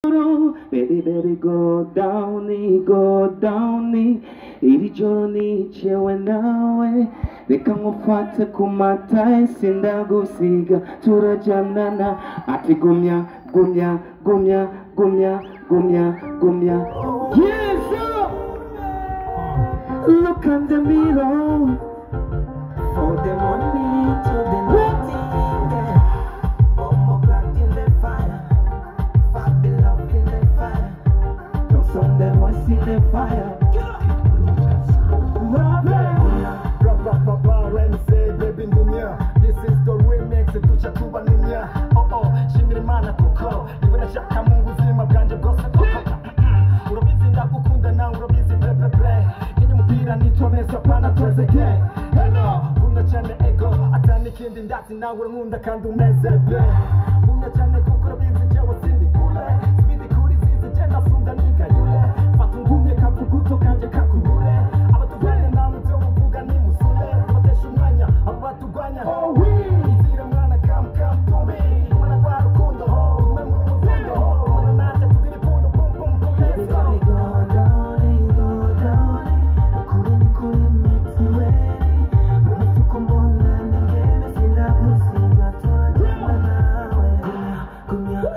Baby, baby, go down, go down. Iri joro nicewe nawe, reka ngufate ku mata sindagusiga turajyanana. Ati gumya, gumya, gumya, gumya, gumya, gumya. Yes, sir. Look at the mirror. For the money to the nothing, yeah. Bomb black in the fire, Fabi love in the fire. Don't sound the voice in the fire. This is the remix, tucha kuba ninya. Oh, shimira imana kuko niwe nashaka mu buzima bwanje bwose koko. Urabizi ndagukunda nawe urabizi pepepe. Kinye mupira nitwa Mesa pana Trezeguet. Hello, gumya cyane ego atani kindi ndati nawe urankunda kandi unezerwe. Gumya cyane kuko urabizi jewe sindi kule. Speedy kuri zizi genda sunda niga yule. Fata ngumye kavuguto kanje kakunyure. Abatuvanye namwe byo muvuga ni musule. Batesha umwanya abo batugwanya. Oh we izira mwana come to me. Mwana kwa rukundo ho ume mu muvundo ho. Mwana naje tugire pundo pum pum pum. Let's go. Go down. Kuri mixi wewe. Mufuko mbona ningeme sindagusiga turajyana nawe. Gumya.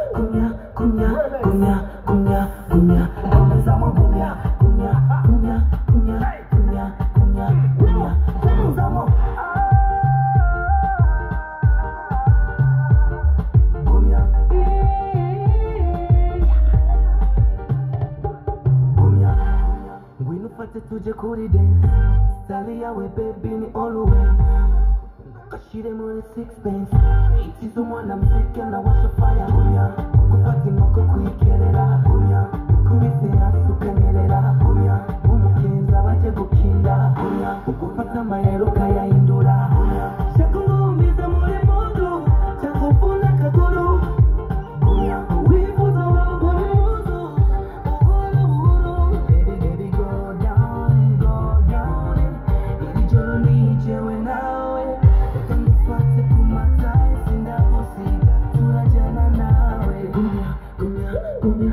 Zamo gumya. Zamo. Ngwino ufate tuje kuri dance. Style yawe baby ni always. Kashire muri sixpence. Itize umwana muzika na washa fire. Gumya. Gufata inkoko kuyikerera. Gumya. Kubise hasi ukanyerera. Gumya. Umukinza baje gukinda. Gumya. Gufata amayero ukayahindura. Gumya. Shaka ngumiza muri modo. Cyangwa uvuna akaguru. Gumya. Wifuza wabona umuzo. Buhoro. Baby, go down. Iri joro nicewe nawe. Reka ngufate ku mata sindagusiga turajyana nawe. Gumya.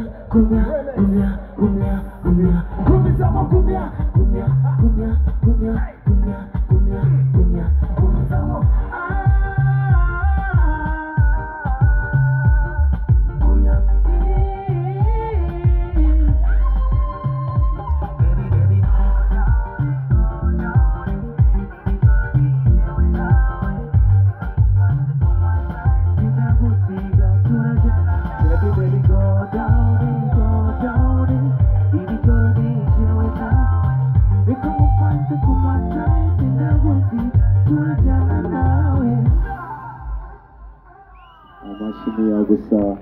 Gumizamo gumya. Gumizamo. Gumya. Baby. Sindagusiga turajyana. Baby, go down. Iri joro nicewe nawe. Reka ngufate ku mata sindagusiga turajyana nawe. Amashini ya gusa.